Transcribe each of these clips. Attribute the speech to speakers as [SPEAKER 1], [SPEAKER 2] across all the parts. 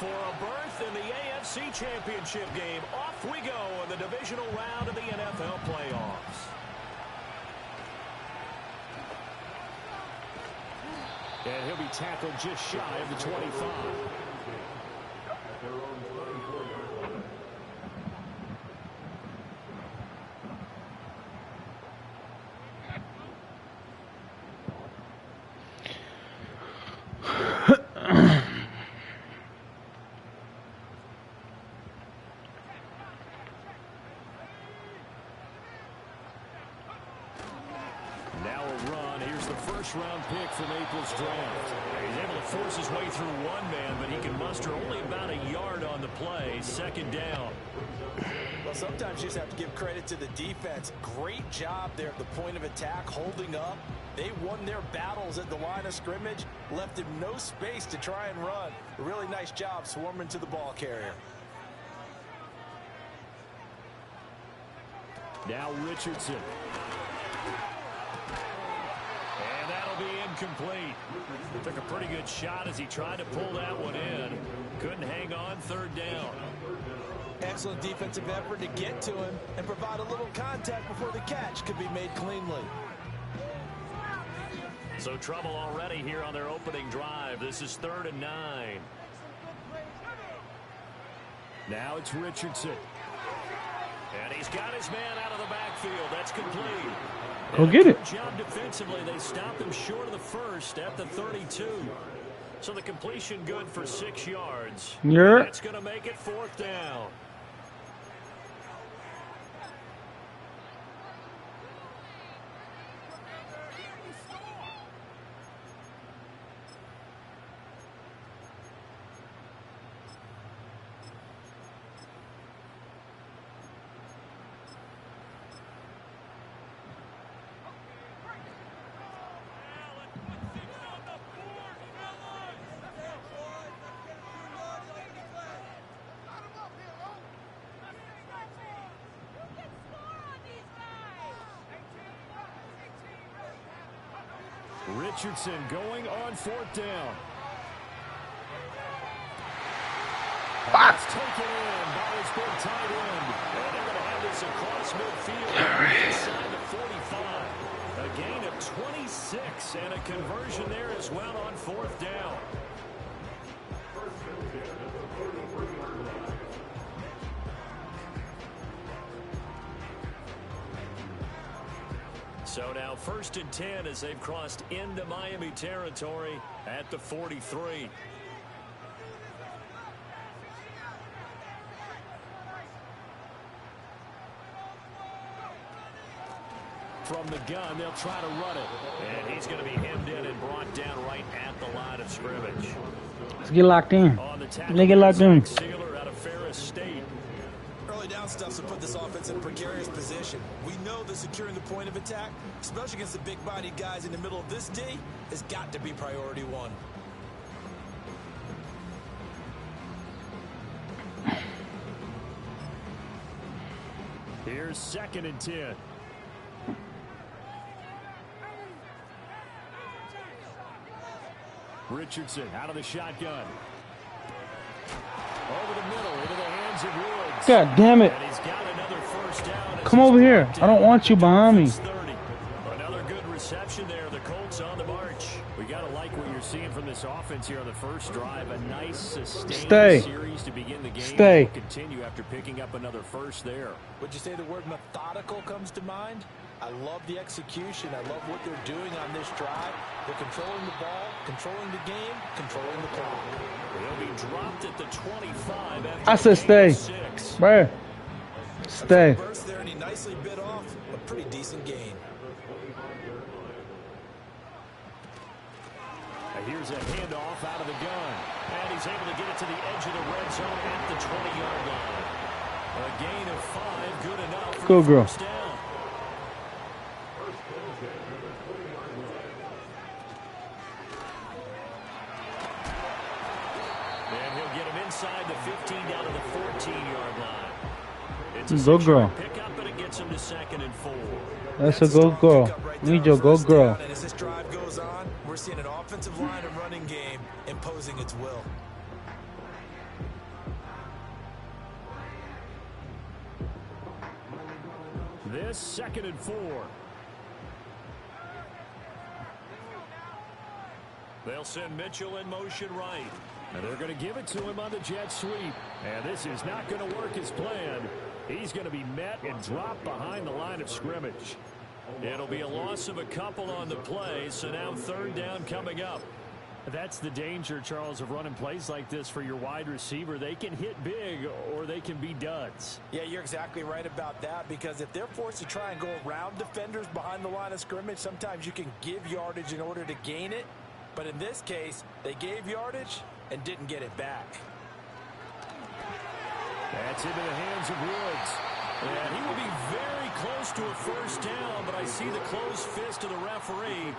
[SPEAKER 1] for a berth in the AFC Championship game. Off we go in the divisional round of the NFL playoffs. And he'll be tackled just shy of the 25. Now a run. Here's the first-round pick from April's draft. He's able to force his way through one man, but he can muster only about a yard on the play. Second down.
[SPEAKER 2] Well, sometimes you just have to give credit to the defense. Great job there at the point of attack, holding up. They won their battles at the line of scrimmage, left him no space to try and run. A really nice job swarming to the ball carrier.
[SPEAKER 1] Now Richardson. And that'll be incomplete. Took a pretty good shot as he tried to pull that one in. Couldn't hang on. Third down.
[SPEAKER 2] Excellent defensive effort to get to him and provide a little contact before the catch could be made cleanly.
[SPEAKER 1] So trouble already here on their opening drive. This is 3rd and 9. Now it's Richardson. And he's got his man out of the backfield. That's complete.
[SPEAKER 3] Go get it.
[SPEAKER 1] Job defensively. They stopped him short of the first at the 32. So the completion good for 6 yards.
[SPEAKER 3] Yeah.
[SPEAKER 1] That's going to make it 4th down. Richardson going on 4th down. That's taken in by his big tight end. And they're going to have this across midfield inside the 45. A gain of 26 and a conversion there as well on 4th down. So now 1st and 10 as they've crossed into Miami territory at the 43. From the gun, they'll try to run it. And he's going to be hemmed in and brought down right at the line of scrimmage.
[SPEAKER 3] Let's get locked in. Let's get locked in.
[SPEAKER 1] Sealer out of Ferris State.
[SPEAKER 2] Early down stuff to put this offense in a precarious position. We know that securing the point of attack, especially against the big-bodied guys in the middle of this D, has got to be priority one.
[SPEAKER 1] Here's 2nd and 10. Richardson out of the shotgun. Over the middle into the hands of Woods.
[SPEAKER 3] God damn it.
[SPEAKER 1] And he's got another first down.
[SPEAKER 3] Come over here. I don't want you behind me.
[SPEAKER 1] Another good reception there. The Colts on the march. We got to like what you're seeing from this offense here on the first drive. A nice sustained series to begin the game. We'll continue after picking up another first there.
[SPEAKER 2] Would you say the word methodical comes to mind? I love the execution. I love what they're doing on this drive. They're controlling the ball, controlling the game, controlling the clock.
[SPEAKER 1] They'll be dropped at the 25 after
[SPEAKER 3] I said stay. Bruh. Stay.
[SPEAKER 2] Burst there and he nicely bit off a pretty decent gain.
[SPEAKER 1] Here's a handoff out of the gun. And he's able to get it to the edge of the red zone at the 20-yard line. A gain of 5, good enough for
[SPEAKER 3] Go, girl.
[SPEAKER 1] first down. And he'll get him inside the 15 down to the 14-yard line. It's a
[SPEAKER 3] go, girl.
[SPEAKER 1] Pickup, and it gets him to 2nd and 4.
[SPEAKER 3] That's a go, girl. Need your go, girl.
[SPEAKER 2] And as this drive goes on, we're seeing an offensive line and running game imposing its will.
[SPEAKER 1] this 2nd and 4. They'll send Mitchell in motion right. And they're going to give it to him on the jet sweep. And this is not going to work as planned. He's going to be met and dropped behind the line of scrimmage. It'll be a loss of a couple on the play, so now 3rd down coming up. That's the danger, Charles, of running plays like this for your wide receiver. They can hit big or they can be duds.
[SPEAKER 2] Yeah, you're exactly right about that, because if they're forced to try and go around defenders behind the line of scrimmage, sometimes you can give yardage in order to gain it. But in this case, they gave yardage and didn't get it back.
[SPEAKER 1] That's into the hands of Woods. And he will be very close to a 1st down, but I see the closed fist of the referee,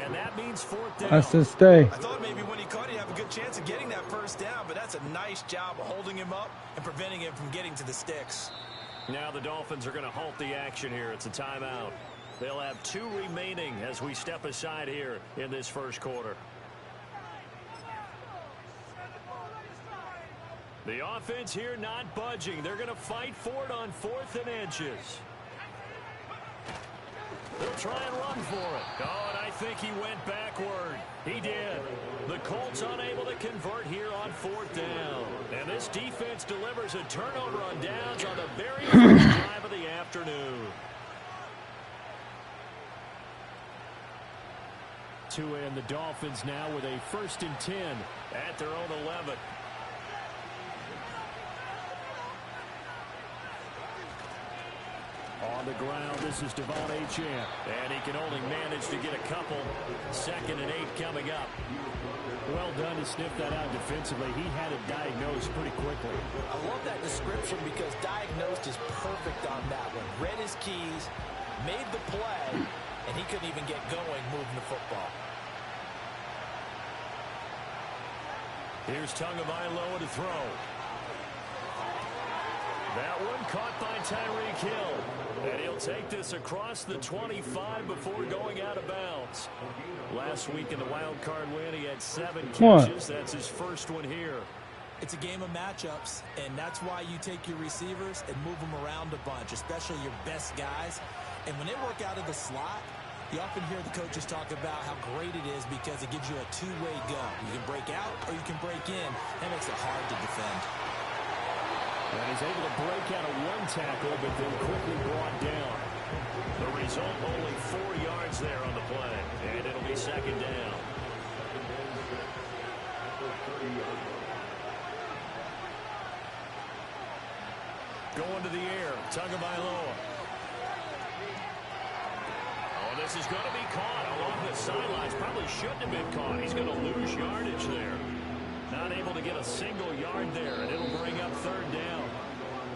[SPEAKER 1] and that means 4th down.
[SPEAKER 3] That's a stay.
[SPEAKER 2] I thought maybe when he caught it, he'd have a good chance of getting that 1st down, but that's a nice job of holding him up and preventing him from getting to the sticks.
[SPEAKER 1] Now the Dolphins are going to halt the action here. It's a timeout. They'll have 2 remaining as we step aside here in this 1st quarter. The offense here not budging. They're going to fight for it on 4th and inches. They'll try and run for it. Oh, and I think he went backward. He did. The Colts unable to convert here on 4th down. And this defense delivers a turnover on downs on the very first drive of the afternoon. To end the Dolphins now with a 1st and 10 at their own 11. On the ground, this is Devon Achane. And he can only manage to get a couple. 2nd and 8 coming up. Well done to sniff that out defensively. He had it diagnosed pretty quickly.
[SPEAKER 2] I love that description because diagnosed is perfect on that one. Read his keys, made the play, and he couldn't even get going moving the football.
[SPEAKER 1] Here's Tagovailoa to throw. That one caught by Tyreek Hill. And he'll take this across the 25 before going out of bounds. Last week in the wild card win, he had 7 catches. That's his 1st one here.
[SPEAKER 2] It's a game of matchups, and that's why you take your receivers and move them around a bunch, especially your best guys. And when they work out of the slot, you often hear the coaches talk about how great it is because it gives you a 2-way go. You can break out or you can break in. That makes it hard to defend.
[SPEAKER 1] And he's able to break out of 1 tackle, but then quickly brought down. The result, only 4 yards there on the play. And it'll be 2nd down. Going to the air, Tagovailoa. Oh, this is going to be caught along the sidelines. Probably shouldn't have been caught. He's going to lose yardage there. Not able to get a single yard there, and it'll bring up 3rd down.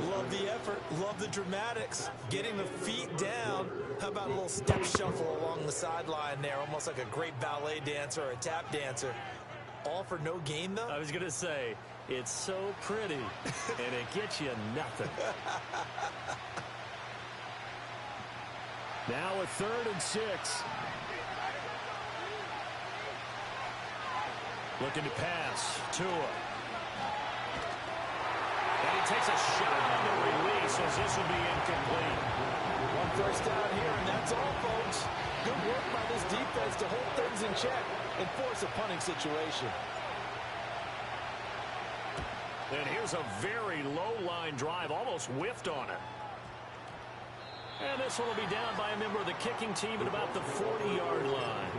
[SPEAKER 2] Love the effort. Love the dramatics. Getting the feet down. How about a little step shuffle along the sideline there, almost like a great ballet dancer or a tap dancer. All for no gain, though?
[SPEAKER 1] I was going to say, it's so pretty, and it gets you nothing. Now a 3rd and 6. Looking to pass. Tua. And he takes a shot on the release as this will be incomplete.
[SPEAKER 2] 1 first down here, and that's all, folks. Good work by this defense to hold things in check and force a punting situation.
[SPEAKER 1] And here's a very low-line drive, almost whiffed on it. And this one will be down by a member of the kicking team at about the 40-yard line.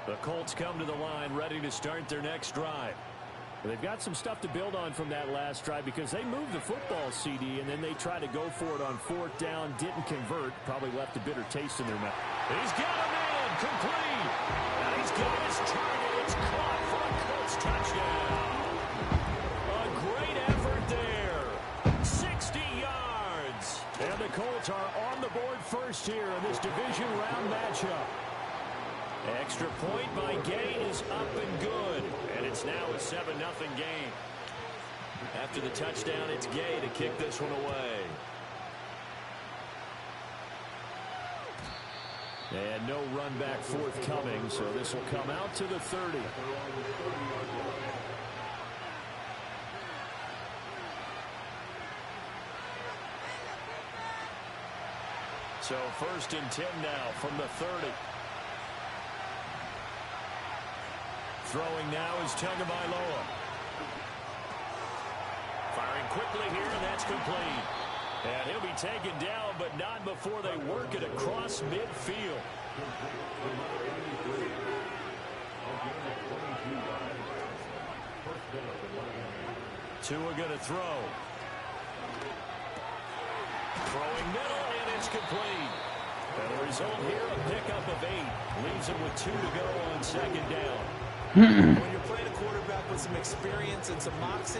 [SPEAKER 1] The Colts come to the line ready to start their next drive. They've got some stuff to build on from that last drive because they moved the football, CD, and then they tried to go for it on 4th down, didn't convert, probably left a bitter taste in their mouth. He's got a man, complete. And he's got his target. It's caught for a Colts touchdown. A great effort there. 60 yards. And the Colts are on the board first here in this division round matchup. Extra point by Gay is up and good. And it's now a 7-0 game. After the touchdown, it's Gay to kick this one away. And no run back forthcoming, so this will come out to the 30. So 1st and 10 now from the 30. Throwing now is Tagovailoa. Firing quickly here, and that's complete. And he'll be taken down, but not before they work it across midfield. Tua going to throw. Throwing middle, and it's complete. And the result here, a pickup of 8. Leaves him with 2 to go on 2nd down.
[SPEAKER 2] When you're playing a quarterback with some experience and some moxie,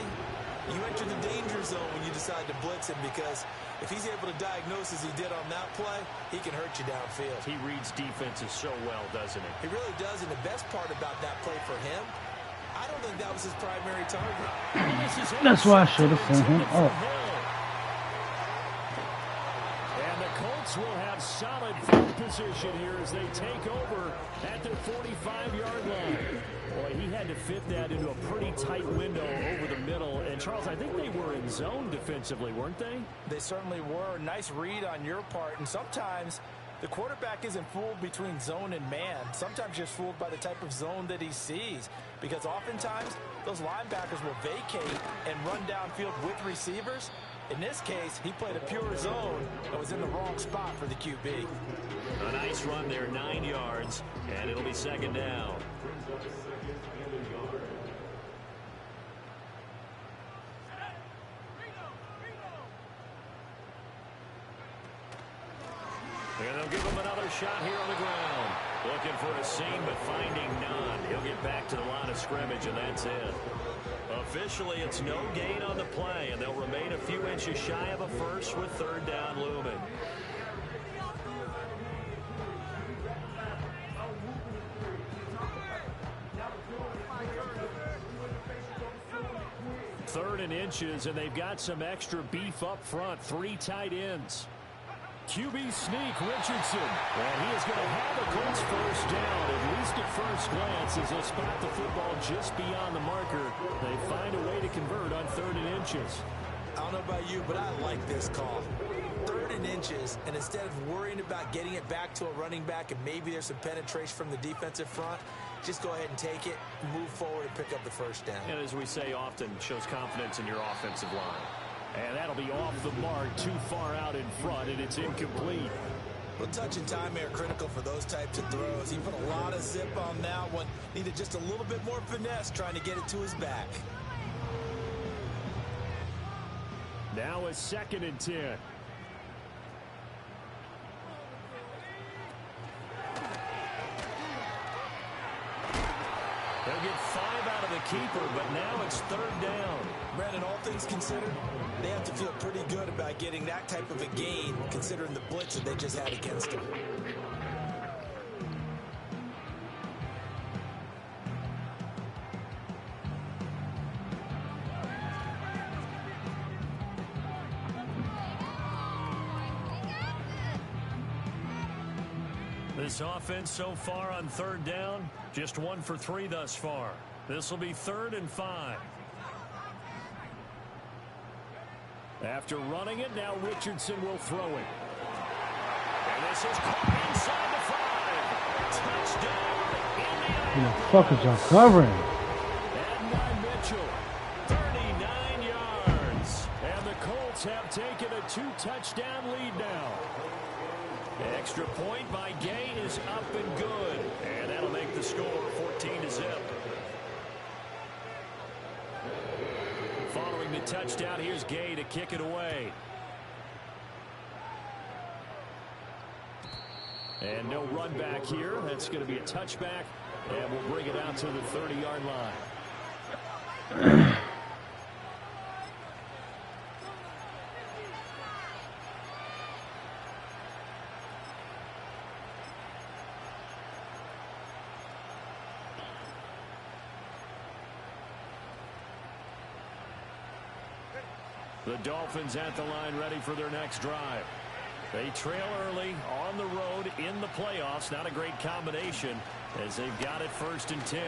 [SPEAKER 2] you enter the danger zone when you decide to blitz him, because if he's able to diagnose as he did on that play, he can hurt you downfield.
[SPEAKER 1] He reads defenses so well, doesn't he?
[SPEAKER 2] He really does, and the best part about that play for him, I don't think that was his primary target.
[SPEAKER 3] That's why I should have sent him up.
[SPEAKER 1] And the Colts will have solid field position here as they take over at their 45-yard line. Boy, he had to fit that into a pretty tight window over the middle. And, Charles, I think they were in zone defensively, weren't they?
[SPEAKER 2] They certainly were. Nice read on your part. And sometimes the quarterback isn't fooled between zone and man. Sometimes just fooled by the type of zone that he sees. Because oftentimes, those linebackers will vacate and run downfield with receivers. In this case, he played a pure zone and was in the wrong spot for the QB.
[SPEAKER 1] A nice run there, 9 yards, and it'll be 2nd down. And they'll give him another shot here on the ground. Looking for a seam, but finding none. He'll get back to the line of scrimmage, and that's it. Officially, it's no gain on the play, and they'll remain a few inches shy of a first with 3rd down looming. Third and inches, and they've got some extra beef up front. 3 tight ends. QB sneak, Richardson. And he is going to have the Colts 1st down, at least at first glance, as they'll spot the football just beyond the marker. They find a way to convert on 3rd and inches.
[SPEAKER 2] I don't know about you, but I like this call. 3rd and inches, and instead of worrying about getting it back to a running back and maybe there's some penetration from the defensive front, just go ahead and take it, move forward, and pick up the 1st down.
[SPEAKER 1] And as we say often, shows confidence in your offensive line. And that'll be off the mark, too far out in front, and it's incomplete.
[SPEAKER 2] Well, touch and time are critical for those types of throws. He put a lot of zip on that one. Needed just a little bit more finesse trying to get it to his back.
[SPEAKER 1] Now a 2nd and 10. They'll get 5 out of the keeper, but now it's 3rd down.
[SPEAKER 2] Brandon, all things considered, they have to feel pretty good about getting that type of a gain, considering the blitz that they just had against them.
[SPEAKER 1] This offense so far on 3rd down, just 1 for 3 thus far. This will be 3rd and 5. After running it, now Richardson will throw it. And this is caught inside the 5. Touchdown, Indiana.
[SPEAKER 3] Who the fuck is y'all covering?
[SPEAKER 1] And Mitchell, 39 yards. And the Colts have taken a 2-touchdown lead now. Extra point by Gay is up and good. And that'll make the score 14-0. Following the touchdown, here's Gay to kick it away. And no run back here. That's going to be a touchback. And we'll bring it out to the 30-yard line. The Dolphins at the line ready for their next drive. They trail early on the road in in the playoffs. Not a great combination as they've got it 1st and 10.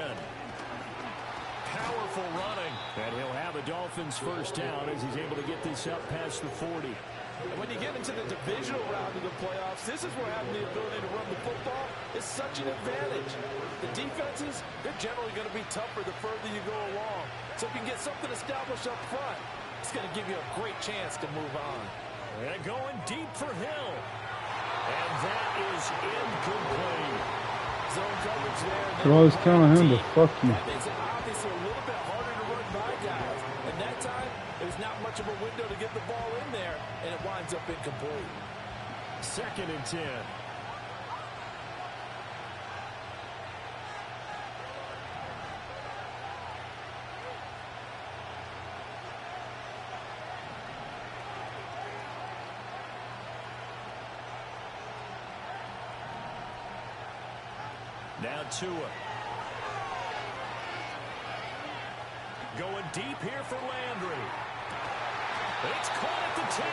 [SPEAKER 1] Powerful running. And he'll have a Dolphins first down as he's able to get this up past the 40.
[SPEAKER 2] And when you get into the divisional round of the playoffs, this is where having the ability to run the football is such an advantage. The defenses, they're generally going to be tougher the further you go along. So if you can get something established up front, it's going to give you a great chance to move on.
[SPEAKER 1] And going deep for Hill. And that is incomplete.
[SPEAKER 2] Zone coverage there.
[SPEAKER 3] You're always counting him to fuck you.
[SPEAKER 2] That makes it obviously a little bit harder to run by guys. And that time, there's not much of a window to get the ball in there, and it winds up incomplete.
[SPEAKER 1] 2nd and 10. Now Tua. Going deep here for Landry. It's caught at the 10.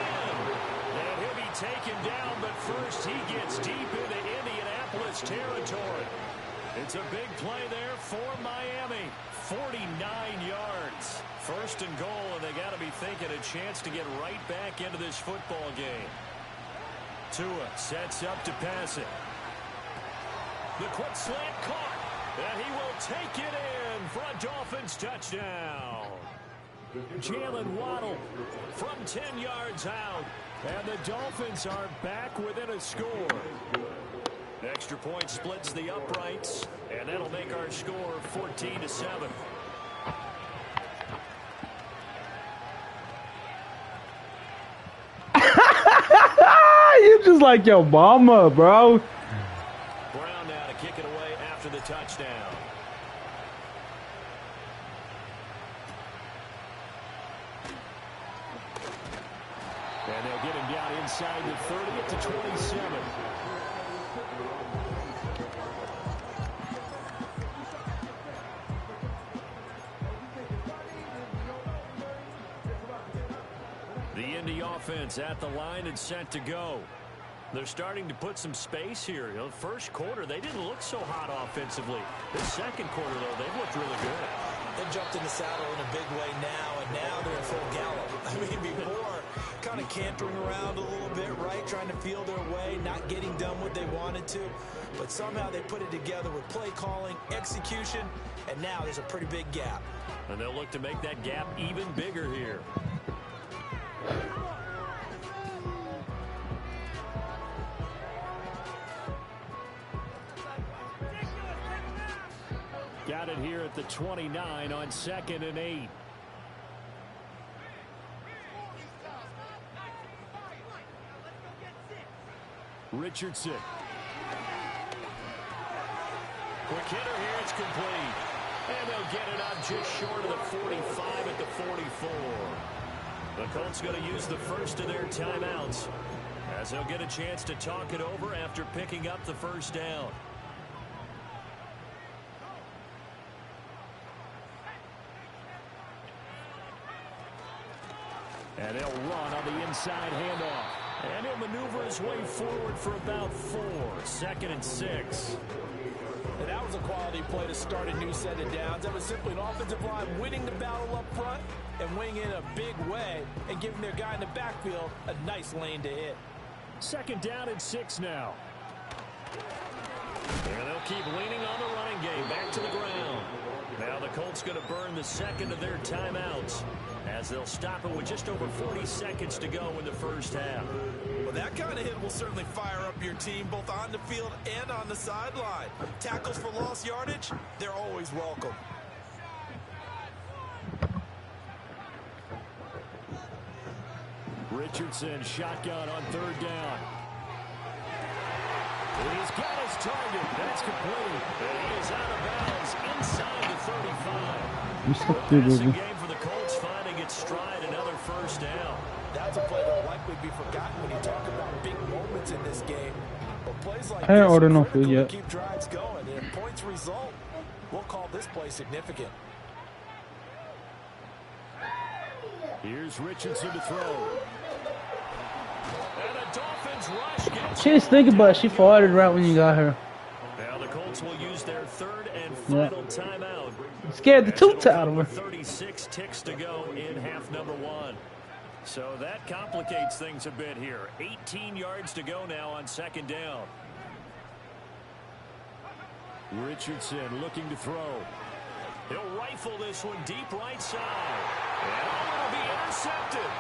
[SPEAKER 1] And he'll be taken down, but first he gets deep into Indianapolis territory. It's a big play there for Miami. 49 yards. 1st and goal, and they got to be thinking a chance to get right back into this football game. Tua sets up to pass it. The quick slant caught, and he will take it in for a Dolphins touchdown. Jalen Waddle from 10 yards out, and the Dolphins are back within a score. Extra point splits the uprights, and that'll make our score 14-7.
[SPEAKER 3] You just like your mama, bro.
[SPEAKER 1] Brown now to kick it away after the touchdown. And they'll get him down inside the 30 at the 27. The Indy offense at the line and set to go. They're starting to put some space here. You know, first quarter, they didn't look so hot offensively. The second quarter, though, they've looked really good.
[SPEAKER 2] They jumped in the saddle in a big way now, and now they're in full gallop. I mean, before, kind of cantering around a little bit, right, trying to feel their way, not getting done what they wanted to. But somehow they put it together with play calling, execution, and now there's a pretty big gap.
[SPEAKER 1] And they'll look to make that gap even bigger here. Got it here at the 29 on 2nd and 8. Richardson. Quick hitter here, it's complete. And they'll get it up just short of the 45 at the 44. The Colts going to use the first of their timeouts as they'll get a chance to talk it over after picking up the first down. And they'll run on the inside handoff. And he'll maneuver his way forward for about 4. 2nd and 6.
[SPEAKER 2] And that was a quality play to start a new set of downs. That was simply an offensive line winning the battle up front and winning in a big way and giving their guy in the backfield a nice lane to hit.
[SPEAKER 1] 2nd down and 6 now. And they'll keep leaning on the running game. Back to the ground. Now the Colts going to burn the second of their timeouts as they'll stop it with just over 40 seconds to go in the first half.
[SPEAKER 2] Well, that kind of hit will certainly fire up your team both on the field and on the sideline. Tackles for lost yardage, they're always welcome.
[SPEAKER 1] Richardson shotgun on 3rd down. He's got his target. That's complete. And he is out of bounds inside the 35. Passing game for the Colts, finding its stride, another first down.
[SPEAKER 2] That's a play that will likely be forgotten when you talk about big moments in this game. But plays like
[SPEAKER 3] I
[SPEAKER 2] this
[SPEAKER 3] ordered no
[SPEAKER 2] are
[SPEAKER 3] food
[SPEAKER 2] critical
[SPEAKER 3] yet.
[SPEAKER 2] to keep drives going. And if points result, we'll call this play significant.
[SPEAKER 1] Here's Richardson to throw. And the Dolphins rush gets
[SPEAKER 3] She didn't think about it. She farted right when you got her.
[SPEAKER 1] Now the Colts will use their third and final timeout.
[SPEAKER 3] Scared the tooth out of her.
[SPEAKER 1] 36 ticks to go in half number one. So that complicates things a bit here. 18 yards to go now on second down. Richardson looking to throw. He'll rifle this one deep right side. And it'll be intercepted.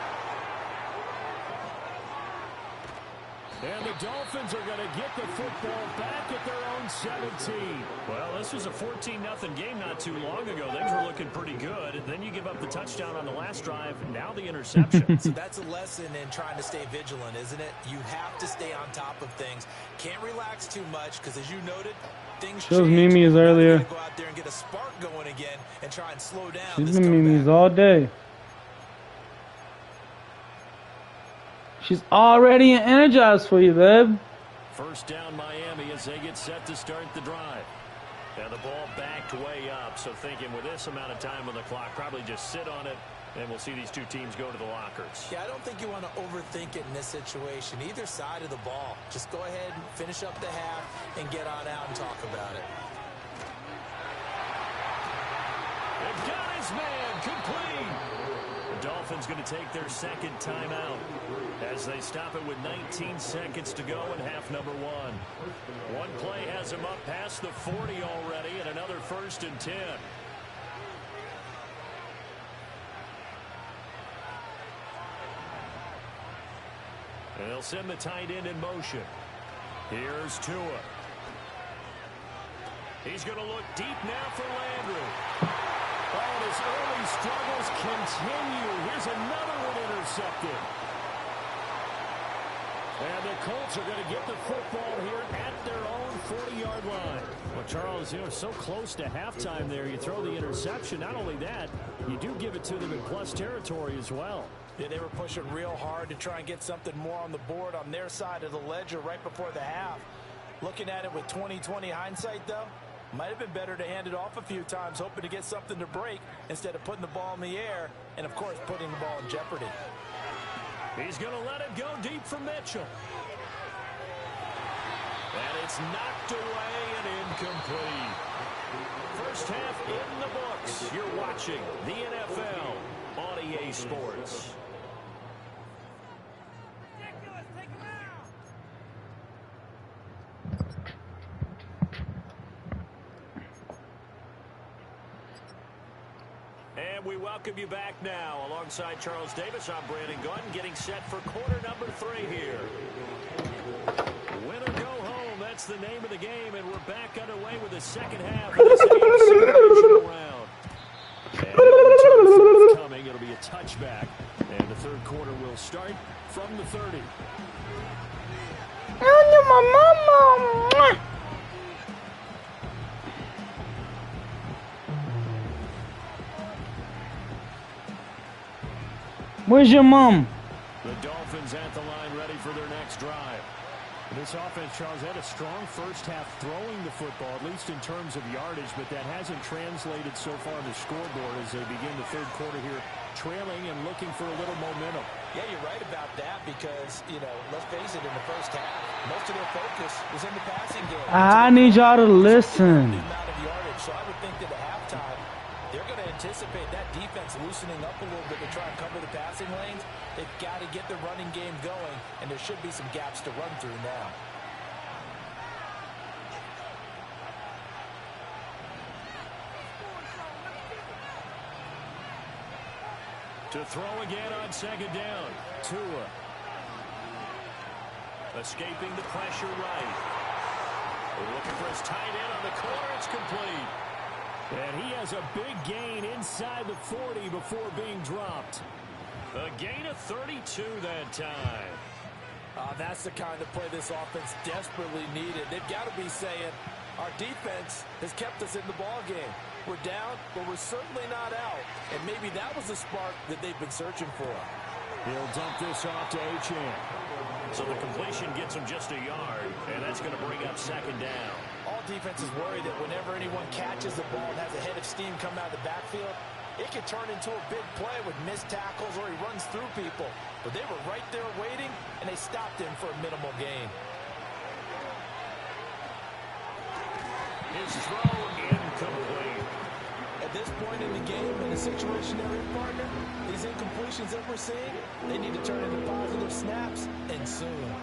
[SPEAKER 1] And the Dolphins are going to get the football back at their own 17. Well, this was a 14-0 game not too long ago. Things were looking pretty good. And then you give up the touchdown on the last drive. Now the interception.
[SPEAKER 2] So that's a lesson in trying to stay vigilant, isn't it? You have to stay on top of things. Can't relax too much because, as you noted, things change.
[SPEAKER 3] Those memes earlier.
[SPEAKER 2] Go out there and get a spark going again and try and slow down.
[SPEAKER 3] She's been memes all day. She's already energized for you, babe.
[SPEAKER 1] First down Miami as they get set to start the drive. And the ball backed way up. So thinking with this amount of time on the clock, probably just sit on it. And we'll see these two teams go to the lockers.
[SPEAKER 2] Yeah, I don't think you want to overthink it in this situation. Either side of the ball. Just go ahead and finish up the half and get on out and talk about it.
[SPEAKER 1] They've got his man complete. The Dolphins going to take their second timeout as they stop it with 19 seconds to go in half number one. One play has them up past the 40 already and another 1st and 10. And they'll send the tight end in motion. Here's Tua. He's going to look deep now for Landry. Oh, and his early struggles continue. Here's another one intercepted. And the Colts are going to get the football here at their own 40-yard line. Well, Charles, you know, so close to halftime there. You throw the interception. Not only that, you do give it to them in plus territory as well.
[SPEAKER 2] Yeah, they were pushing real hard to try and get something more on the board on their side of the ledger right before the half. Looking at it with 20/20 hindsight, though, might have been better to hand it off a few times, hoping to get something to break instead of putting the ball in the air and, of course, putting the ball in jeopardy.
[SPEAKER 1] He's going to let it go deep for Mitchell. And it's knocked away and incomplete. First half in the books. You're watching the NFL on EA Sports. And we welcome you back now. Alongside Charles Davis, I'm Brandon Gordon, getting set for quarter number 3 here. Win or go home, that's the name of the game, and we're back underway with the second half of this AFC divisional round. And coming, it'll be a touchback, and the third quarter will start from the 30.
[SPEAKER 3] Oh, my mama. Where's your mom?
[SPEAKER 1] The Dolphins at the line ready for their next drive. This offense, Charles, had a strong first half throwing the football, at least in terms of yardage, but that hasn't translated so far on the scoreboard as they begin the third quarter here, trailing and looking for a little momentum.
[SPEAKER 2] Yeah, you're right about that because, you know, let's face it, in the first half, most of their focus was in the passing game.
[SPEAKER 3] I need y'all to listen.
[SPEAKER 2] The amount of yardage, so I would think that at halftime, they're going to anticipate that defense loosening up a little bit to try and cover the passing lanes. They've got to get the running game going, and there should be some gaps to run through now.
[SPEAKER 1] To throw again on second down. Tua. Escaping the pressure right. Looking for his tight end on the corner. It's complete. And he has a big gain inside the 40 before being dropped. A gain of 32 that time.
[SPEAKER 2] That's the kind of play this offense desperately needed. They've got to be saying, our defense has kept us in the ball game. We're down, but we're certainly not out. And maybe that was the spark that they've been searching for.
[SPEAKER 1] He'll dump this off to Achane. So the completion gets him just a yard, and that's going to bring up second down.
[SPEAKER 2] All defenses worry that whenever anyone catches the ball and has a head of steam come out of the backfield, It could turn into a big play with missed tackles or he runs through people. But they were right there waiting, and they stopped him for a minimal gain.
[SPEAKER 1] His throw incomplete.
[SPEAKER 2] At this point in the game, in a situation they're in, partner, these incompletions that we're seeing, they need to turn into positive snaps, and soon.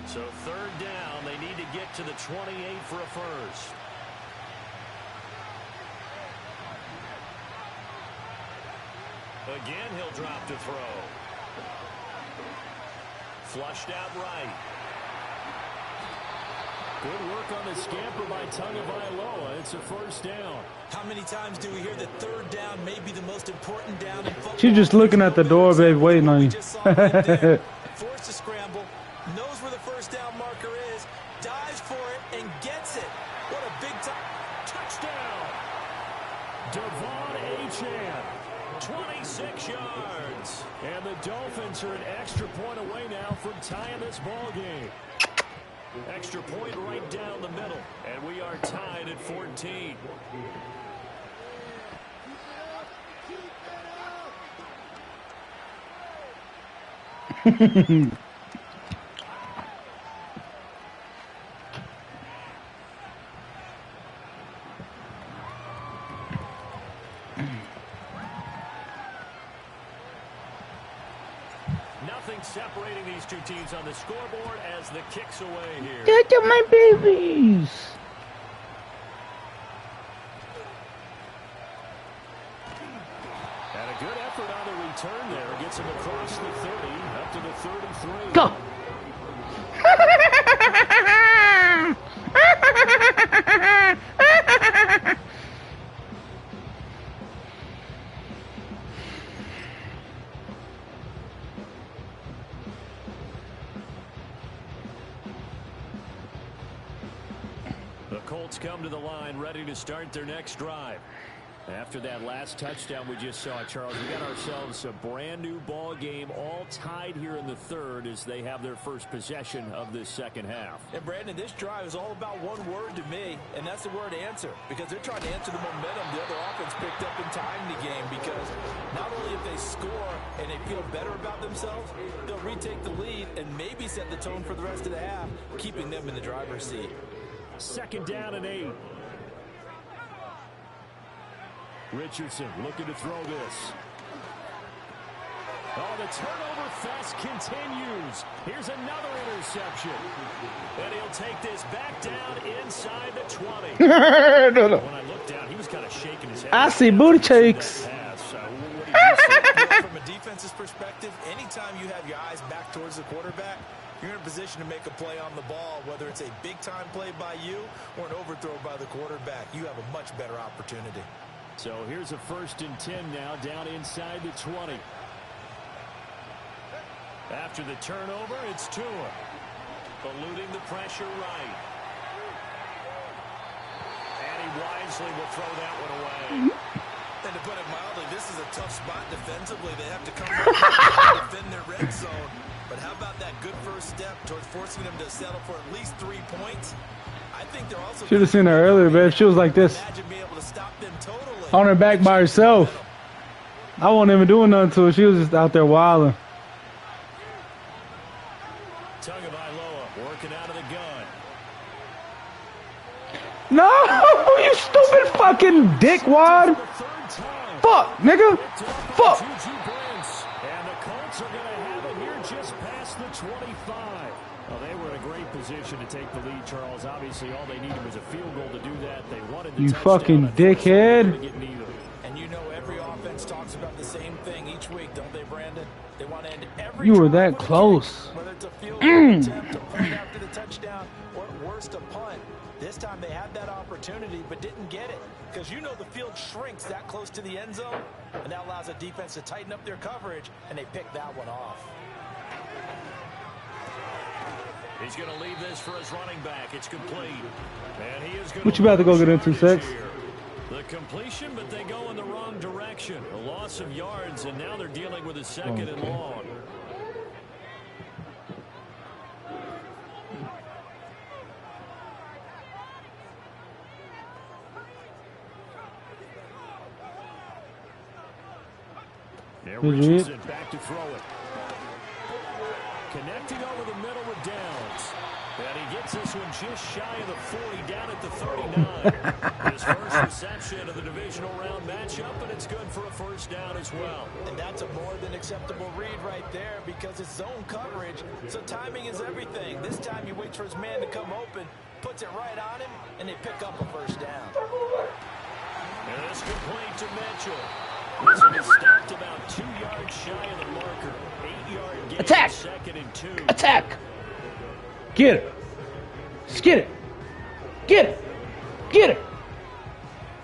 [SPEAKER 1] So third down, they need to get to the 28 for a first. Again, he'll drop to throw. Flushed out right. Good work on the scamper by Tagovailoa. It's a first down.
[SPEAKER 2] How many times do we hear that third down may be the most important down in football?
[SPEAKER 3] She's just looking at the door, babe, waiting on you.
[SPEAKER 2] Forced to scramble, knows where the first down marker is, dives for it, and gets it. What a big time.
[SPEAKER 1] Touchdown. Devon Achane. 26 yards. And the Dolphins are an extra point away now from tying this ball game. Extra point right down the middle. And we are tied at 14. Nothing separating these two teams on the scoreboard as the kick's away here.
[SPEAKER 3] Get to my babies.
[SPEAKER 1] And a good effort on the return there. Gets him across the 30, up to the 33.
[SPEAKER 3] Go.
[SPEAKER 1] The Colts come to the line ready to start their next drive. After that last touchdown we just saw, Charles, we got ourselves a brand new ball game, all tied here in the third as they have their first possession of this second half.
[SPEAKER 2] And Brandon, this drive is all about one word to me, and that's the word answer, because they're trying to answer the momentum the other offense picked up in time the game, because not only if they score and they feel better about themselves, they'll retake the lead and maybe set the tone for the rest of the half, keeping them in the driver's seat.
[SPEAKER 1] Second down and 8. Richardson looking to throw this. Oh, the turnover fest continues. Here's another interception. And he'll take this back down inside the 20. When I looked down, he was kind of shaking his head.
[SPEAKER 3] I see booty cheeks.
[SPEAKER 2] From a defense's perspective, anytime you have your eyes back towards the quarterback, you're in a position to make a play on the ball, whether it's a big-time play by you or an overthrow by the quarterback. You have a much better opportunity.
[SPEAKER 1] So here's a 1st and 10 now, down inside the 20. After the turnover, it's Tua. Eluding the pressure right. And he wisely will throw that one away.
[SPEAKER 2] And to put it mildly, this is a tough spot defensively. They have to come back and defend their red zone. But how about that good first step towards forcing them to settle for at least 3 points? I think they're also
[SPEAKER 3] Should have seen her earlier, babe. She was like this.
[SPEAKER 2] Imagine being able to stop them totally.
[SPEAKER 3] On her back by herself. I wasn't even doing nothing to her. She was just out there wilding.
[SPEAKER 1] Tagovailoa working out of the gun.
[SPEAKER 3] No, you stupid fucking dickwad. Fuck, nigga. Fuck.
[SPEAKER 1] And the Colts are going to have it here just past the 25. Well, they were in a great position to take the lead, Charles. Obviously, all they needed was a field goal to do that. They wanted the
[SPEAKER 3] You
[SPEAKER 1] touchdown.
[SPEAKER 3] fucking dickhead.
[SPEAKER 2] And you know every offense talks about the same thing each week, don't they, Brandon? They want to end every
[SPEAKER 3] You were
[SPEAKER 2] drive
[SPEAKER 3] that
[SPEAKER 2] with a
[SPEAKER 3] close.
[SPEAKER 2] kick, whether it's a field goal attempt, a punt after the touchdown, or at worst, a punt. This time they had that opportunity but didn't get it, because you know the field shrinks that close to the end zone, and that allows a defense to tighten up their coverage, and they picked that one off.
[SPEAKER 1] He's going to leave this for his running back. It's complete. And he is going
[SPEAKER 3] What you about to go get into, Sex?
[SPEAKER 1] The completion, but they go in the wrong direction. A loss of yards, and now they're dealing with a second and long. And Richardson back to throw it. Connecting over the middle with Downs. And he gets this one just shy of the 40, down at the 39. His first reception of the divisional round matchup, and it's good for a first down as well.
[SPEAKER 2] And that's a more than acceptable read right there because it's zone coverage, so timing is everything. This time he waits for his man to come open, puts it right on him, and they pick up a first down.
[SPEAKER 1] And it's complete to Mitchell. This one is stopped about 2 yards shy of the marker. 8-yard gain.
[SPEAKER 3] Attack!
[SPEAKER 1] Second and 2.
[SPEAKER 3] Attack! Get it! Just get it! Get it! Get it!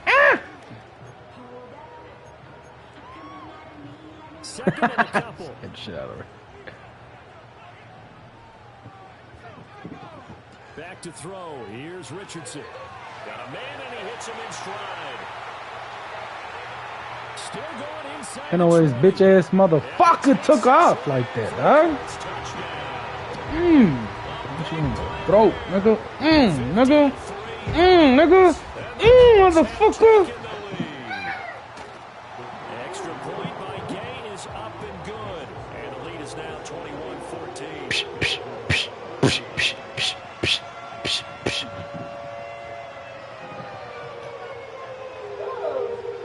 [SPEAKER 3] Ah!
[SPEAKER 1] Second and a couple.
[SPEAKER 3] Get shit out of her.
[SPEAKER 1] Back to throw. Here's Richardson. Got a man and he hits him in stride. Still going inside.
[SPEAKER 3] I know his bitch ass motherfucker took off like that, huh? Throat, nigga. Nigga. Nigga. Motherfucker.
[SPEAKER 1] Extra point by Gay is up and good. And the lead is now 21-14.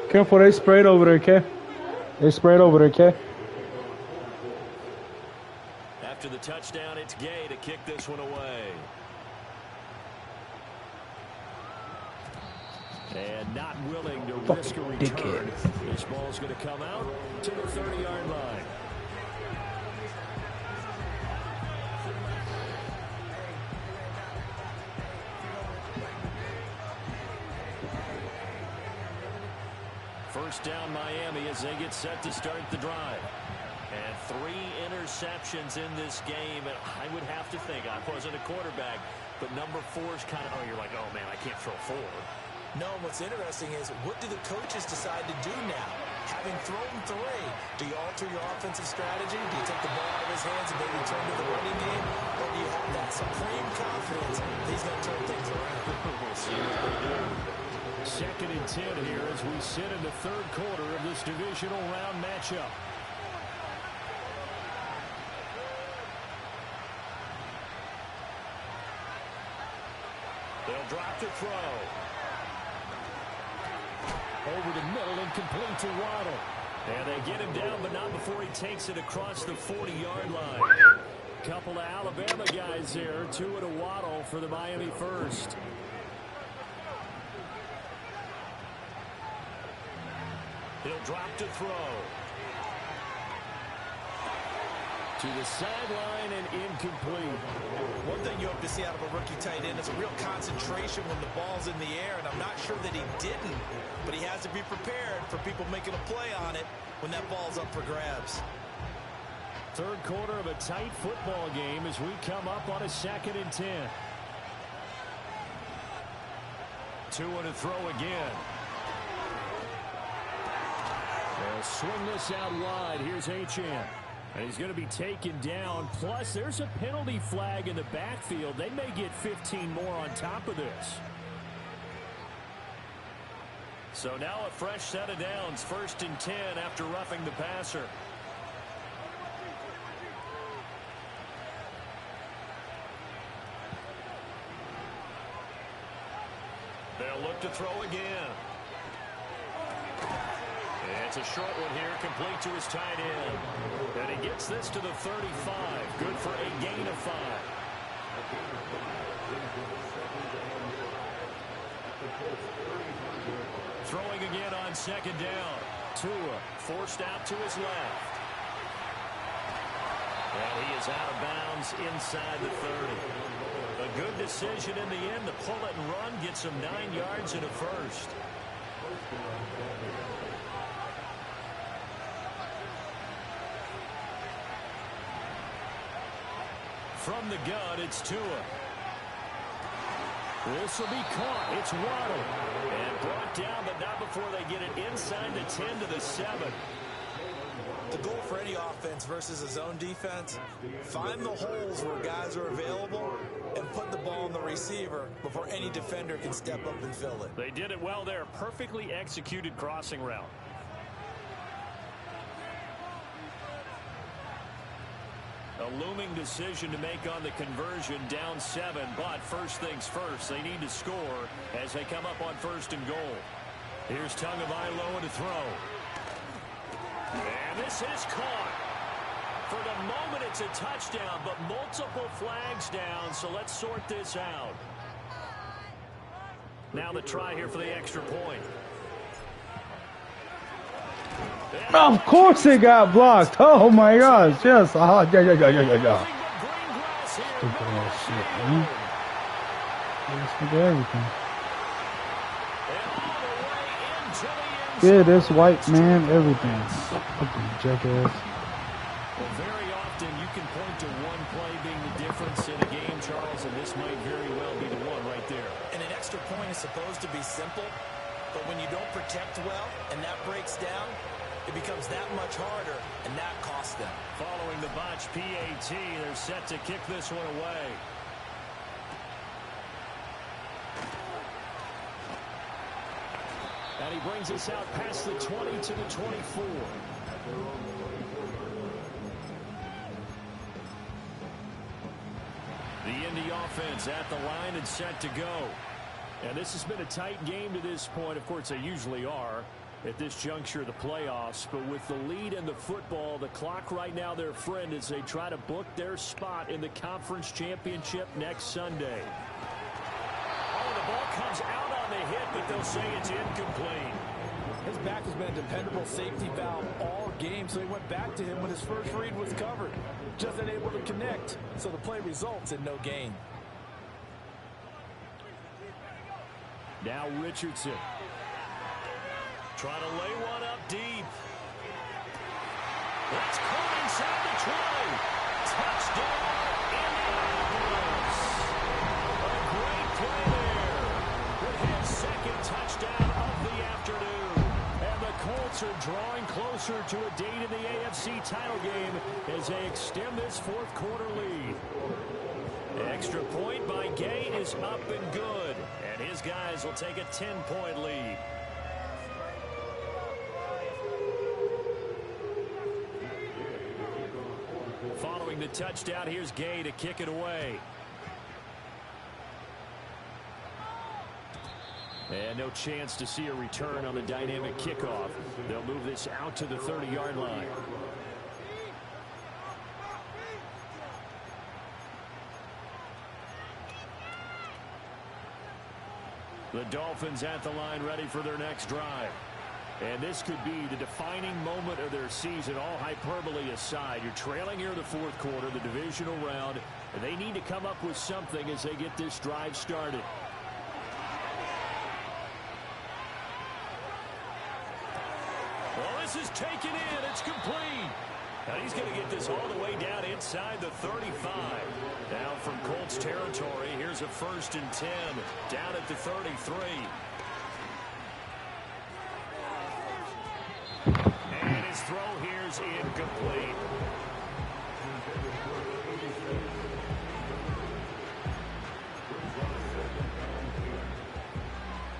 [SPEAKER 3] Careful, they sprayed over there, K. They sprayed over there, K.
[SPEAKER 1] After the touchdown, it's Gay to kick this one away. And not willing to risk a return. This ball's going to come out to the 30-yard line. First down Miami as they get set to start the drive. And 3 interceptions in this game. And I would have to think, I wasn't a quarterback, but number 4 is kind of, you're like, oh man, I can't throw 4.
[SPEAKER 2] No, what's interesting is what do the coaches decide to do now? Having thrown 3, do you alter your offensive strategy? Do you take the ball out of his hands and maybe turn to the running game? Or do you have that supreme confidence that he's going to turn things around?
[SPEAKER 1] We'll see what they do. Second and 10 here as we sit in the third quarter of this divisional round matchup. They'll drop to throw. Over the middle and complete to Waddle. And they get him down, but not before he takes it across the 40-yard line. Couple of Alabama guys there, 2 at a Waddle for the Miami first. He'll drop to throw. To the sideline and incomplete.
[SPEAKER 2] One thing you hope to see out of a rookie tight end is a real concentration when the ball's in the air, and I'm not sure that he didn't, but he has to be prepared for people making a play on it when that ball's up for grabs.
[SPEAKER 1] Third quarter of a tight football game as we come up on a 2nd and 10. 2 and a throw again. They'll swing this out wide. Here's Achane. And he's going to be taken down. Plus, there's a penalty flag in the backfield. They may get 15 more on top of this. So now a fresh set of downs. 1st and 10 after roughing the passer. They'll look to throw again. It's a short one here, complete to his tight end. And he gets this to the 35. Good for a gain of 5. Throwing again on 2nd down. Tua forced out to his left. And he is out of bounds inside the 30. A good decision in the end to pull it and run, gets him 9 yards and a first. From the gun, it's Tua. This will be caught. It's Waddle. And brought down, but not before they get it inside the 10 to the 7.
[SPEAKER 2] The goal for any offense versus a zone defense, find the holes where guys are available and put the ball on the receiver before any defender can step up and fill it.
[SPEAKER 1] They did it well there. Perfectly executed crossing route. A looming decision to make on the conversion, down 7, but first things first, they need to score as they come up on 1st and goal. Here's Tagovailoa to throw. And this is caught. For the moment, it's a touchdown, but multiple flags down, so let's sort this out. Now the try here for the extra point.
[SPEAKER 3] Of course it got blocked. Oh my gosh. Yes. Yeah. Stupid ass shit, man. Look at everything. Yeah, this white man, everything. Fucking jackass.
[SPEAKER 1] Well, very often you can point to one play being the difference in a game, Charles, and this might very well be the one right there.
[SPEAKER 2] And an extra point is supposed to be simple, but when you don't protect well and that breaks down, it becomes that much harder, and that costs them.
[SPEAKER 1] Following the botch PAT, they're set to kick this one away. And he brings us out past the 20 to the 24. The Indy offense at the line and set to go. And this has been a tight game to this point. Of course, they usually are at this juncture of the playoffs. But with the lead in the football, the clock right now their friend as they try to book their spot in the conference championship next Sunday. Oh, the ball comes out on the hit, but they'll say it's incomplete.
[SPEAKER 2] His back has been a dependable safety valve all game, so he went back to him when his first read was covered. Just unable to connect, so the play results in no gain.
[SPEAKER 1] Now Richardson. Trying to lay one up deep. That's caught inside the 20. Touchdown, Indianapolis. A great play there with his second touchdown of the afternoon. And the Colts are drawing closer to a date in the AFC title game as they extend this fourth quarter lead. Extra point by Gay is up and good. And his guys will take a 10-point lead. Following the touchdown, here's Gay to kick it away. And no chance to see a return on the dynamic kickoff. They'll move this out to the 30-yard line. The Dolphins at the line ready for their next drive. And this could be the defining moment of their season, all hyperbole aside. You're trailing here in the fourth quarter, the divisional round, and they need to come up with something as they get this drive started. Well, this is taken in. It's complete. Now he's going to get this all the way down inside the 35. Now from Colts territory, here's a 1st and 10 down at the 33. And his throw here's incomplete.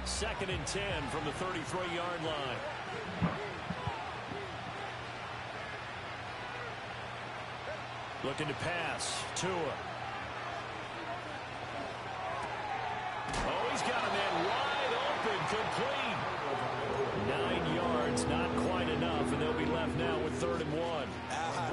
[SPEAKER 1] Second and 10 from the 33-yard line. Looking to pass. Tua. Oh, he's got a man wide open. Complete. 9 yards, not quite enough, and they'll be left now with 3rd and 1.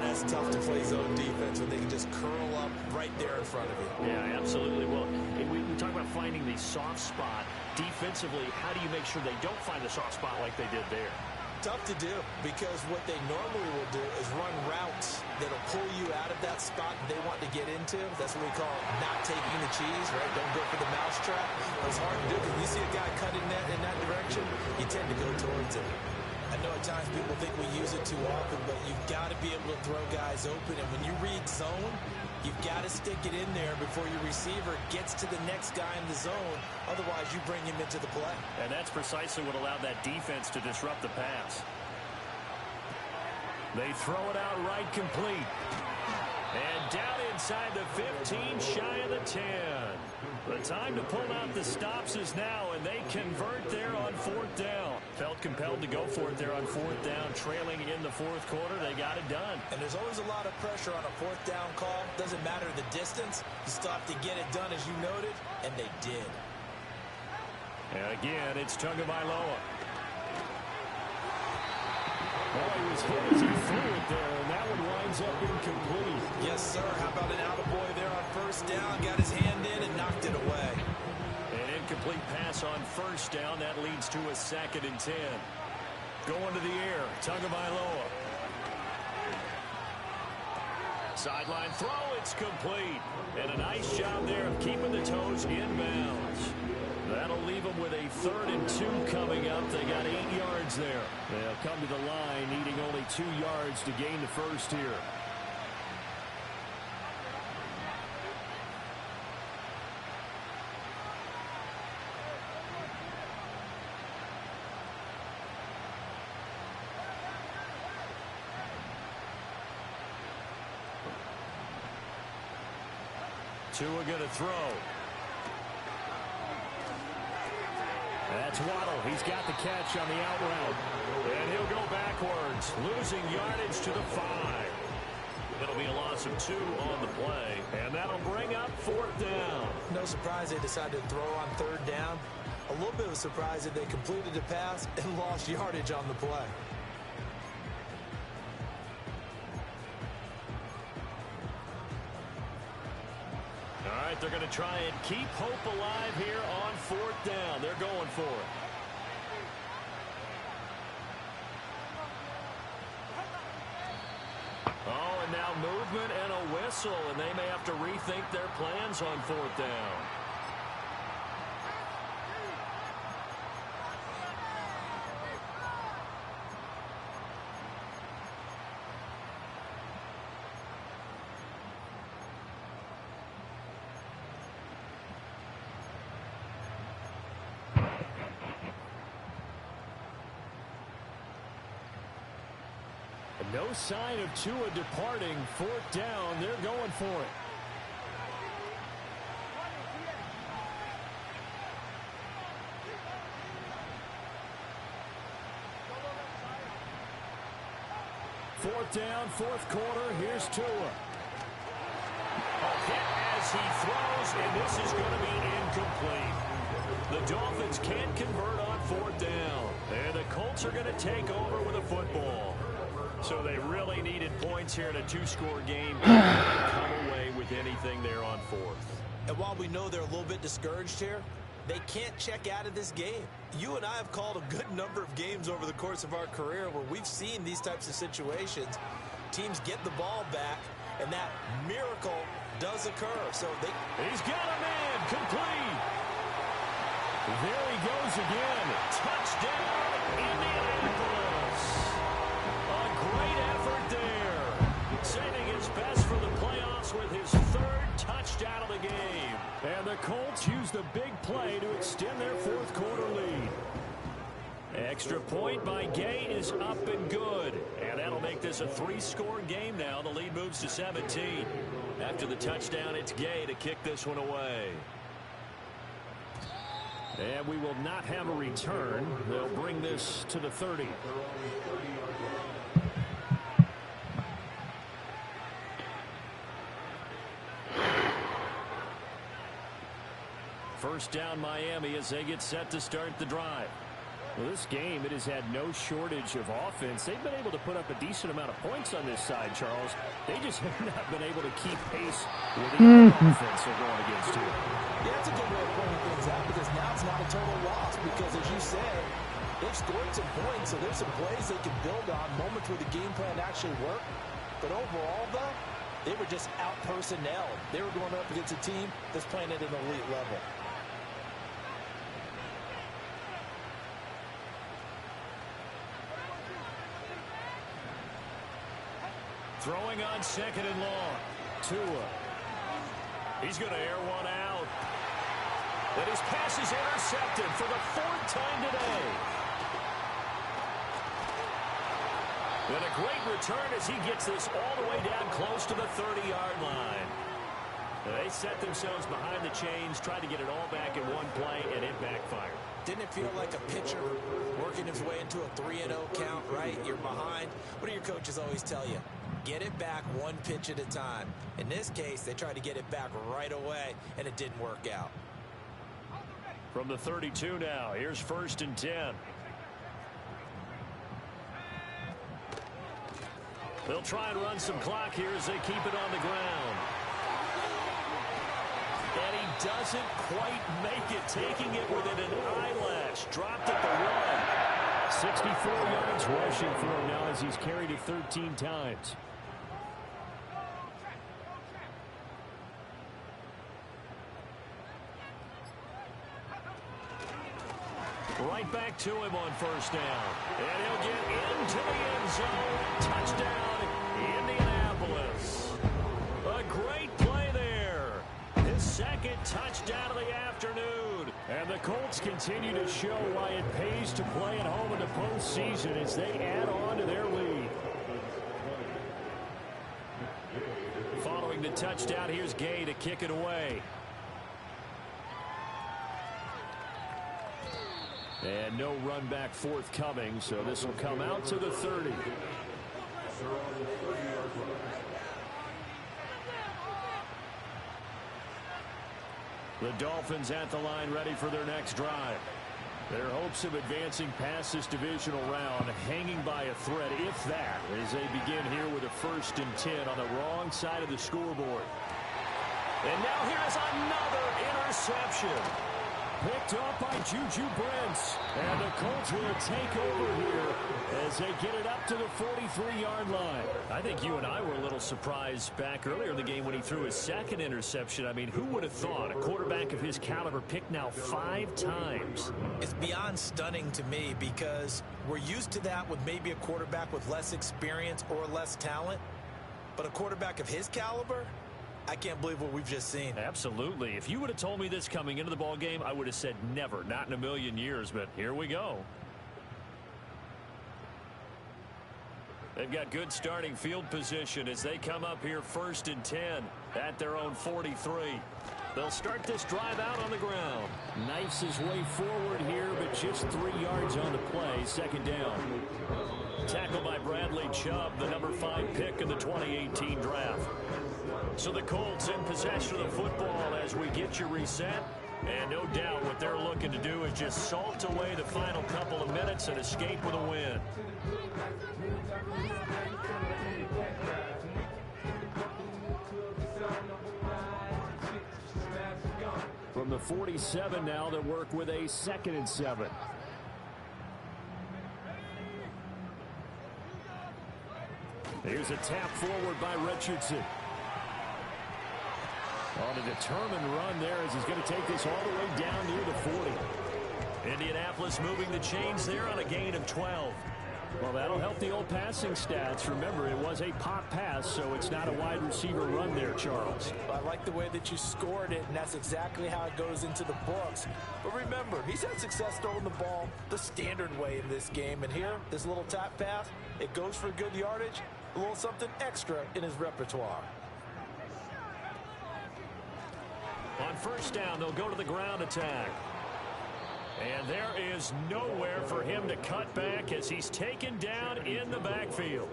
[SPEAKER 2] That's tough to play zone defense when they can just curl up right there in front of you.
[SPEAKER 1] Yeah, absolutely. Well, we talk about finding the soft spot. Defensively, how do you make sure they don't find the soft spot like they did there?
[SPEAKER 2] Tough to do, because what they normally will do is run routes that'll pull you out of that spot they want to get into. That's what we call not taking the cheese, right? Don't go for the mousetrap. It's hard to do because you see a guy cut in that direction, you tend to go towards it. I know at times people think we use it too often, but you've got to be able to throw guys open. And when you read zone, you've got to stick it in there before your receiver gets to the next guy in the zone. Otherwise, you bring him into the play.
[SPEAKER 1] And that's precisely what allowed that defense to disrupt the pass. They throw it out right complete. And down inside the 15, shy of the 10. The time to pull out the stops is now, and they convert there on 4th down. Felt compelled to go for it there on 4th down, trailing in the 4th quarter. They got it done.
[SPEAKER 2] And there's always a lot of pressure on a 4th down call. Doesn't matter the distance. You still have to get it done, as you noted, and they did.
[SPEAKER 1] And again, it's Tagovailoa. Oh, he was hit as he threw it there, and that one winds up incomplete.
[SPEAKER 2] Yes, sir. How about an attaboy there on 1st down? Got his hand in and knocked it away.
[SPEAKER 1] An incomplete pass on 1st down. That leads to a 2nd and 10. Going to the air, Tagovailoa. Sideline throw, it's complete. And a nice job there of keeping the toes inbounds. That'll leave them with a 3rd and 2 coming up. They got 8 yards there. They'll come to the line needing only 2 yards to gain the first here. Tua going to throw. That's Waddle. He's got the catch on the out route. And he'll go backwards, losing yardage to the 5. It'll be a loss of 2 on the play. And that'll bring up 4th down.
[SPEAKER 2] No surprise they decided to throw on 3rd down. A little bit of a surprise that they completed the pass and lost yardage on the play.
[SPEAKER 1] All right, they're going to try and keep hope alive here on 4th down. They're going for it. Oh, and now movement and a whistle, and they may have to rethink their plans on 4th down. No sign of Tua departing. 4th down. They're going for it. Fourth down, 4th quarter. Here's Tua. A hit as he throws, and this is going to be incomplete. The Dolphins can't convert on 4th down. And the Colts are going to take over with a football. So they really needed points here in a 2-score game. Come away with anything there on 4th.
[SPEAKER 2] And while we know they're a little bit discouraged here, they can't check out of this game. You and I have called a good number of games over the course of our career where we've seen these types of situations. Teams get the ball back, and that miracle does occur. So
[SPEAKER 1] he's got a man complete. There he goes again. Touchdown, Indianapolis. A great effort there. Saving his best for the playoffs with his 3rd touchdown of the game. And the Colts use the big play to extend their 4th quarter lead. Extra point by Gay is up and good. And that'll make this a 3-score game now. The lead moves to 17. After the touchdown, it's Gay to kick this one away. And we will not have a return. They'll bring this to the 30. First down Miami as they get set to start the drive. Well, this game, it has had no shortage of offense. They've been able to put up a decent amount of points on this side, Charles. They just have not been able to keep pace with the offense they're going against here.
[SPEAKER 2] Yeah, that's a good way of pointing things out because now it's not a total loss because, as you said, they've scored some points, so there's some plays they can build on, moments where the game plan actually worked. But overall, though, they were just out-personnel. They were going up against a team that's playing at an elite level.
[SPEAKER 1] Throwing on 2nd and long. Tua. He's going to air one out. And his pass is intercepted for the 4th time today. And a great return as he gets this all the way down close to the 30-yard line. They set themselves behind the chains, tried to get it all back in one play, and it backfired.
[SPEAKER 2] Didn't it feel like a pitcher working his way into a 3-0 count, right? You're behind. What do your coaches always tell you? Get it back one pitch at a time. In this case, they tried to get it back right away, and it didn't work out.
[SPEAKER 1] From the 32 now, here's 1st and 10. They'll try and run some clock here as they keep it on the ground. And he doesn't quite make it, taking it within an eyelash. Dropped at the 1. 64 yards rushing for him now as he's carried it 13 times. Right back to him on 1st down. And he'll get into the end zone. Touchdown, Indianapolis. A great play there. His 2nd touchdown of the afternoon. And the Colts continue to show why it pays to play at home in the postseason as they add on to their lead. Following the touchdown, here's Gay to kick it away. And no run back forthcoming, so this will come out to the 30. The Dolphins at the line ready for their next drive. Their hopes of advancing past this divisional round hanging by a thread, if that, as they begin here with a 1st and 10 on the wrong side of the scoreboard. And now here is another interception. Picked up by Juju Brents. And the Colts will take over here as they get it up to the 43-yard line. I think you and I were a little surprised back earlier in the game when he threw his 2nd interception. I mean, who would have thought a quarterback of his caliber picked now 5 times?
[SPEAKER 2] It's beyond stunning to me because we're used to that with maybe a quarterback with less experience or less talent. But a quarterback of his caliber, I can't believe what we've just seen.
[SPEAKER 1] Absolutely. If you would have told me this coming into the ball game, I would have said never, not in a million years, but here we go. They've got good starting field position as they come up here 1st and 10 at their own 43. They'll start this drive out on the ground. Knifes his way forward here, but just 3 yards on the play. 2nd down. Tackled by Bradley Chubb, the number 5 pick in the 2018 draft. So the Colts in possession of the football as we get you reset. And no doubt what they're looking to do is just salt away the final couple of minutes and escape with a win. From the 47 now, they work with a 2nd and 7. Here's a tap forward by Richardson. On a determined run there as he's going to take this all the way down near the 40. Indianapolis moving the chains there on a gain of 12. Well, that'll help the old passing stats. Remember, it was a pop pass, so it's not a wide receiver run there, Charles.
[SPEAKER 2] I like the way that you scored it, and that's exactly how it goes into the books. But remember, he's had success throwing the ball the standard way in this game. And here, this little tap pass, it goes for good yardage, a little something extra in his repertoire.
[SPEAKER 1] On 1st down, they'll go to the ground attack. And there is nowhere for him to cut back as he's taken down in the backfield.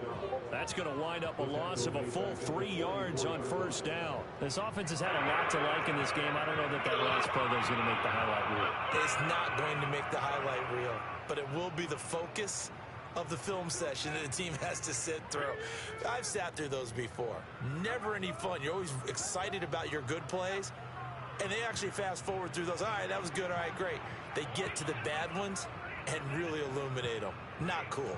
[SPEAKER 1] That's going to wind up a loss of a full 3 yards on 1st down. This offense has had a lot to like in this game. I don't know that last play is going to make the highlight reel.
[SPEAKER 2] It's not going to make the highlight reel, but it will be the focus of the film session that the team has to sit through. I've sat through those before. Never any fun. You're always excited about your good plays. And they actually fast forward through those. All right, that was good. All right, great. They get to the bad ones and really illuminate them. Not cool.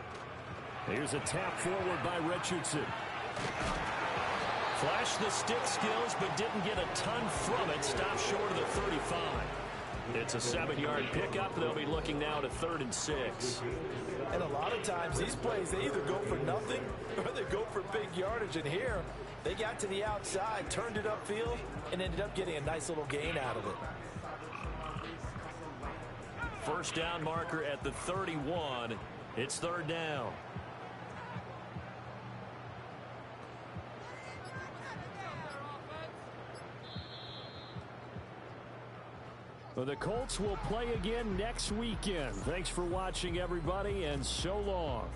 [SPEAKER 1] Here's a tap forward by Richardson. Flashed the stick skills, but didn't get a ton from it. Stopped short of the 35. It's a 7-yard pickup. They'll be looking now to 3rd and 6.
[SPEAKER 2] And a lot of times these plays, they either go for nothing or they go for big yardage. And here, they got to the outside, turned it upfield, and ended up getting a nice little gain out of it.
[SPEAKER 1] 1st down marker at the 31. It's 3rd down. Well, the Colts will play again next weekend. Thanks for watching, everybody, and so long.